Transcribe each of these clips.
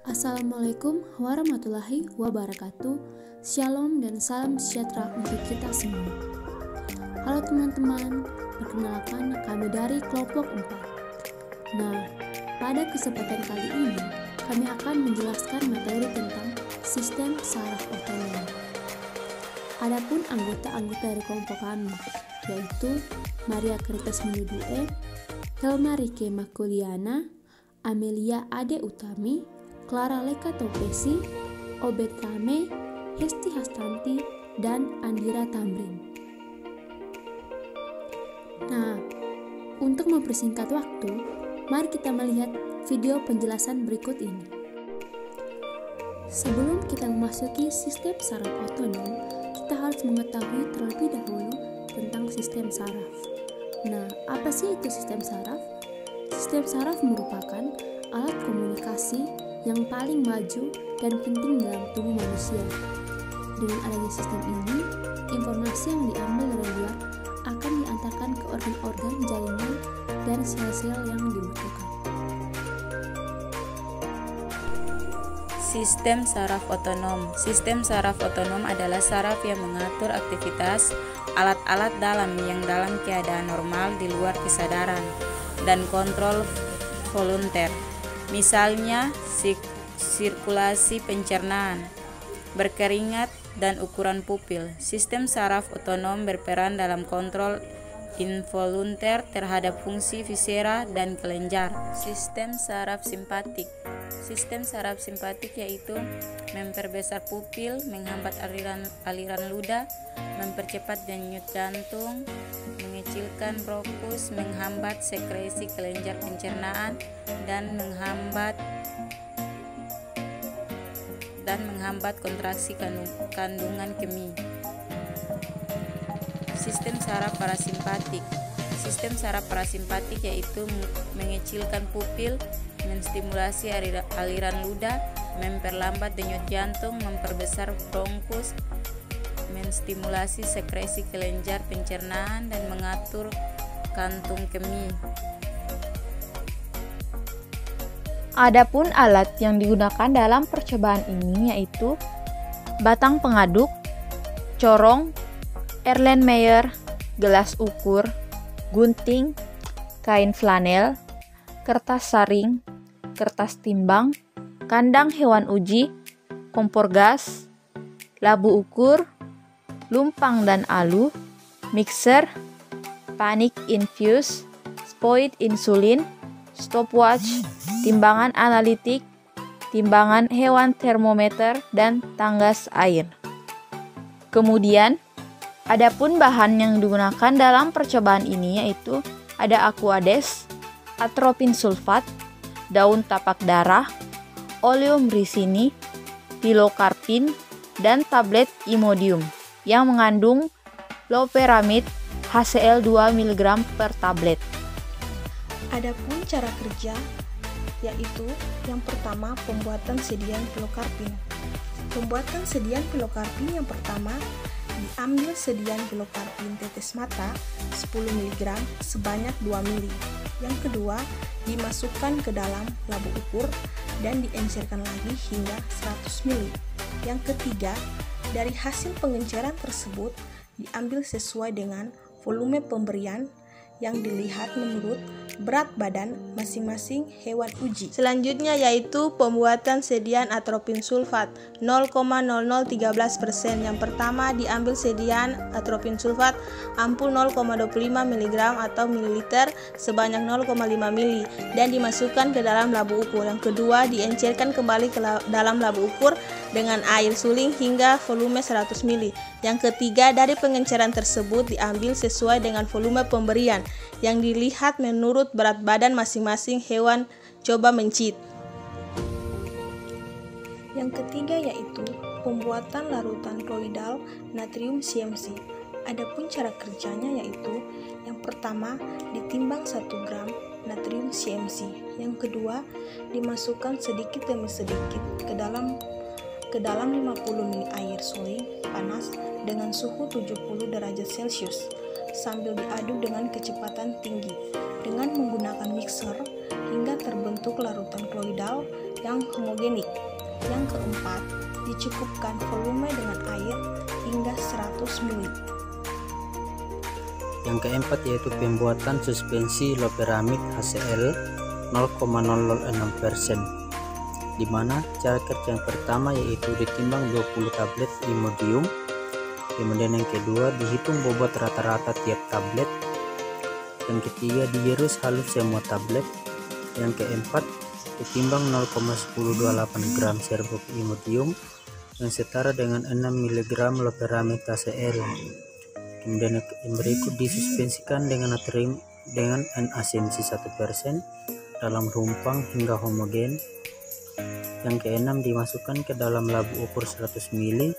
Assalamualaikum warahmatullahi wabarakatuh. Shalom dan salam sejahtera untuk kita semua. Halo teman-teman, perkenalkan kami dari kelompok 4. Nah, pada kesempatan kali ini kami akan menjelaskan materi tentang sistem saraf otonom. Adapun anggota-anggota dari kelompok kami yaitu Maria Kritas Minudue, Helma Rike Makuliana, Amelia Ade Utami, Clara Leka Topesi, Obed Kame, Hesti Hastanti, dan Andira Tamrin. Nah, untuk mempersingkat waktu, mari kita melihat video penjelasan berikut ini. Sebelum kita memasuki sistem saraf otonom, kita harus mengetahui terlebih dahulu tentang sistem saraf. Nah, apa sih itu sistem saraf? Sistem saraf merupakan alat komunikasi yang paling maju dan penting dalam tubuh manusia. Dengan adanya sistem ini, informasi yang diambil dari luar akan diantarkan ke organ-organ jaringan dan sel-sel yang dibutuhkan. Sistem saraf otonom. Sistem saraf otonom adalah saraf yang mengatur aktivitas alat-alat dalam yang dalam keadaan normal di luar kesadaran dan kontrol volunter. Misalnya, sirkulasi pencernaan, berkeringat, dan ukuran pupil. Sistem saraf otonom berperan dalam kontrol involunter terhadap fungsi viscera dan kelenjar. Sistem saraf simpatik. Sistem saraf simpatik yaitu memperbesar pupil, menghambat aliran ludah, mempercepat denyut jantung, mengecilkan bronkus, menghambat sekresi kelenjar pencernaan, dan menghambat kontraksi kandungan kemih. Sistem saraf parasimpatik. Sistem saraf parasimpatik yaitu mengecilkan pupil, menstimulasi aliran ludah, memperlambat denyut jantung, memperbesar bronkus, menstimulasi sekresi kelenjar pencernaan, dan mengatur kantung kemih. Adapun alat yang digunakan dalam percobaan ini yaitu batang pengaduk, corong, Erlenmeyer, gelas ukur, gunting, kain flanel, kertas saring, kertas timbang, kandang hewan uji, kompor gas, labu ukur, lumpang dan alu, mixer, panic infuse, spoid insulin, stopwatch, timbangan analitik, timbangan hewan termometer, dan tanggas air. Kemudian, adapun bahan yang digunakan dalam percobaan ini yaitu ada aquades, atropin sulfat, daun tapak darah, oleum ricini, pilokarpin, dan tablet imodium yang mengandung loperamid HCl 2 mg per tablet. Adapun cara kerja yaitu yang pertama pembuatan sedian pilokarpin. Pembuatan sedian pilokarpin yang pertama, diambil sedian pilokarpin tetes mata 10 mg sebanyak 2 ml. Yang kedua, dimasukkan ke dalam labu ukur dan diencerkan lagi hingga 100 ml. Yang ketiga, dari hasil pengenceran tersebut diambil sesuai dengan volume pemberian yang dilihat menurut berat badan masing-masing hewan uji. Selanjutnya yaitu pembuatan sedian atropin sulfat 0,0013%. Yang pertama, diambil sedian atropin sulfat ampul 0,25 mg atau mililiter sebanyak 0,5 ml dan dimasukkan ke dalam labu ukur. Yang kedua, diencerkan kembali ke dalam labu ukur dengan air suling hingga volume 100 ml. Yang ketiga, dari pengenceran tersebut diambil sesuai dengan volume pemberian yang dilihat menurut berat badan masing-masing hewan coba mencit. Yang ketiga yaitu pembuatan larutan koloidal natrium CMC. Adapun cara kerjanya yaitu yang pertama, ditimbang 1 gram natrium CMC. Yang kedua, dimasukkan sedikit demi sedikit ke dalam 50 ml air suling panas dengan suhu 70 derajat Celcius sambil diaduk dengan kecepatan tinggi dengan menggunakan mixer hingga terbentuk larutan koloidal yang homogenik. Yang keempat, dicukupkan volume dengan air hingga 100 ml. Yang keempat yaitu pembuatan suspensi loperamid HCl 0,006%, di mana cara kerja yang pertama yaitu ditimbang 20 tablet imodium, kemudian yang kedua dihitung bobot rata-rata tiap tablet, yang ketiga diiris halus semua tablet, yang keempat ditimbang 0,1028 gram serbuk imodium yang setara dengan 6 mg loperamid HCl. Kemudian yang berikut disuspensikan dengan natrium dengan NaCNC 1% dalam rumpang hingga homogen. Yang keenam dimasukkan ke dalam labu ukur 100 ml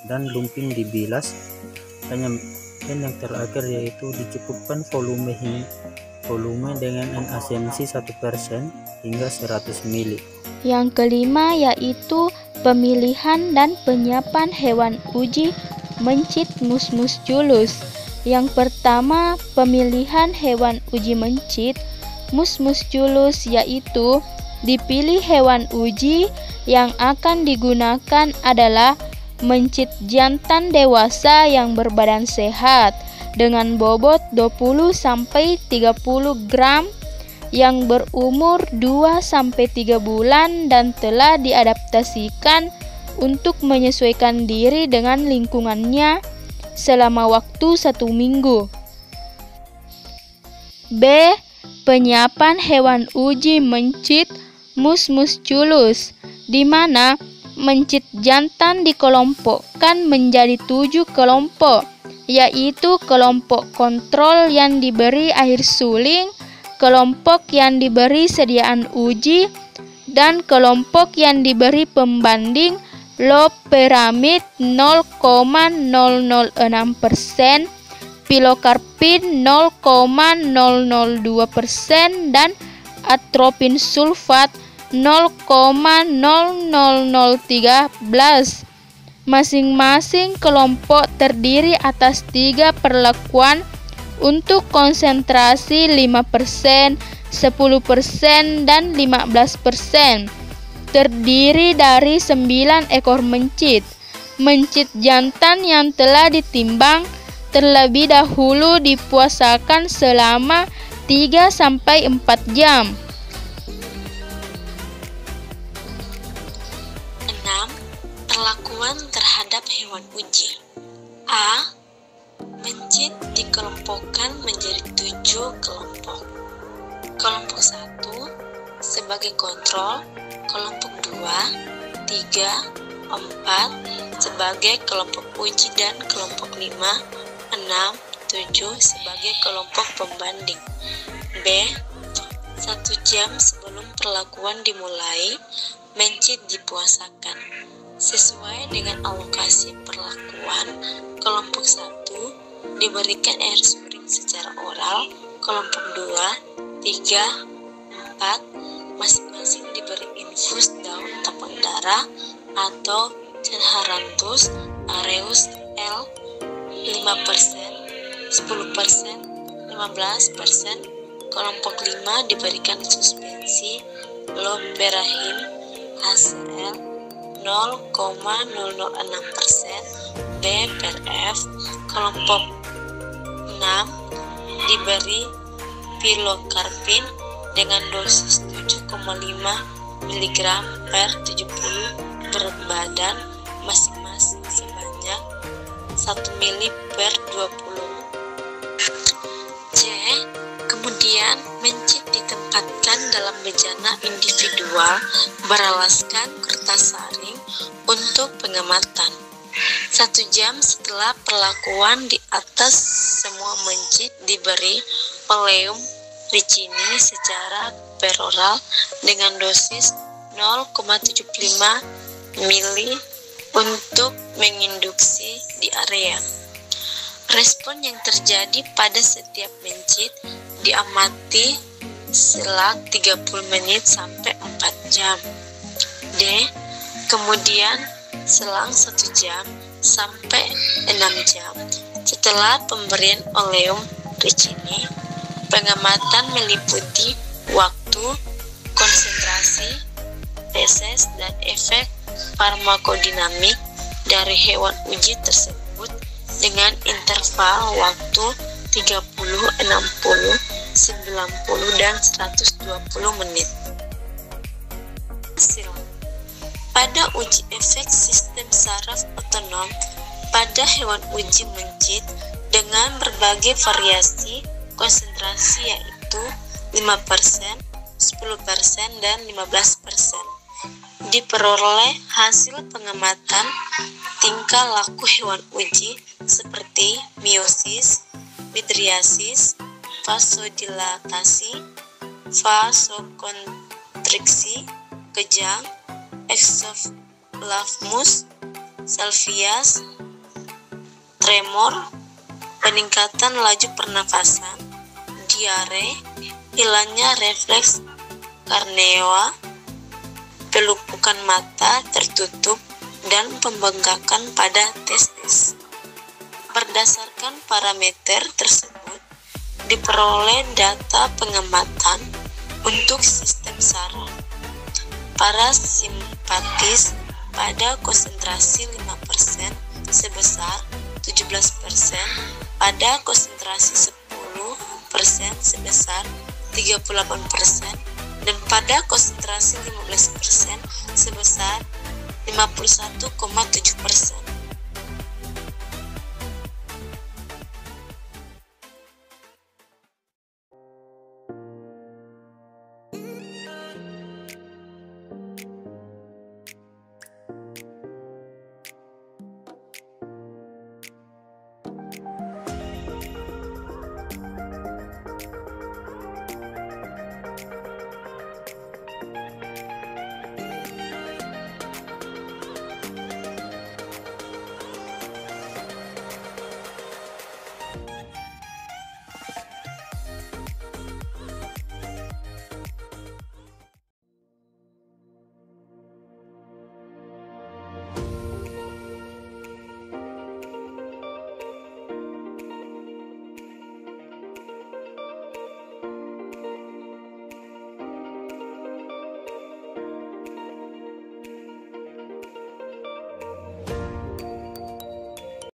dan lumping dibilas. Dan yang terakhir yaitu dicukupkan volume dengan NaCNC 1% hingga 100 ml. Yang kelima yaitu pemilihan dan penyiapan hewan uji mencit mus-mus julus. Yang pertama, pemilihan hewan uji mencit mus-mus julus, yaitu dipilih hewan uji yang akan digunakan adalah mencit jantan dewasa yang berbadan sehat dengan bobot 20-30 gram, yang berumur 2-3 bulan dan telah diadaptasikan untuk menyesuaikan diri dengan lingkungannya selama waktu 1 minggu. B. Penyiapan hewan uji mencit mus-mus julus, di mana mencit jantan dikelompokkan menjadi 7 kelompok, yaitu kelompok kontrol yang diberi air suling, kelompok yang diberi sediaan uji, dan kelompok yang diberi pembanding loperamid 0,006%, pilokarpin 0,002%, dan atropin sulfat 0,0013. Masing-masing kelompok terdiri atas 3 perlakuan untuk konsentrasi 5%, 10%, dan 15%. Terdiri dari 9 ekor mencit. Mencit jantan yang telah ditimbang terlebih dahulu dipuasakan selama 3-4 jam. 6. Perlakuan terhadap hewan uji. A. Mencit dikelompokkan menjadi 7 kelompok. Kelompok 1 sebagai kontrol, kelompok 2, 3, 4 sebagai kelompok uji, dan kelompok 5, 6, 7 sebagai kelompok pembanding. B. 1 jam sebelum perlakuan dimulai, mencit dipuasakan. Sesuai dengan alokasi perlakuan, kelompok 1 diberikan air suring secara oral, kelompok 2, 3, 4 masing-masing diberi infus daun tapang darah atau Chenharanthus aureus L 5%, 10%, 15%. Kelompok 5 diberikan suspensi loperamid HCl 0,006% B/F. Kelompok 6 diberi pilokarpin dengan dosis 7,5 mg per 70 berat badan masing-masing sebanyak 1 ml per 20. C. Kemudian mencit ditempatkan dalam bejana individual beralaskan kertas saring untuk pengamatan. 1 jam setelah perlakuan di atas, semua mencit diberi oleum ricini secara peroral dengan dosis 0,75 ml untuk menginduksi di area. Respon yang terjadi pada setiap mencit diamati selang 30 menit sampai 4 jam. D. Kemudian selang 1 jam sampai 6 jam setelah pemberian oleum ricini, pengamatan meliputi waktu, konsentrasi, interaksi, feses, dan efek farmakodinamik dari hewan uji tersebut dengan interval waktu 30, 60, 90, dan 120 menit. Hasil. Pada uji efek sistem saraf otonom pada hewan uji mencit dengan berbagai variasi konsentrasi yaitu 5%, 10%, dan 15%. Diperoleh hasil pengamatan tingkah laku hewan uji seperti miosis, midriasis, vasodilatasi, vasokonstriksi, kejang, exophthalmus, salvias, tremor, peningkatan laju pernafasan, diare, hilangnya refleks karneoa, pelupukan mata tertutup, dan pembengkakan pada testis. Berdasarkan parameter tersebut, diperoleh data pengamatan untuk sistem saraf parasimpatis pada konsentrasi 5% sebesar 17%, pada konsentrasi 10% sebesar 38%, dan pada konsentrasi 15% sebesar 51,7%.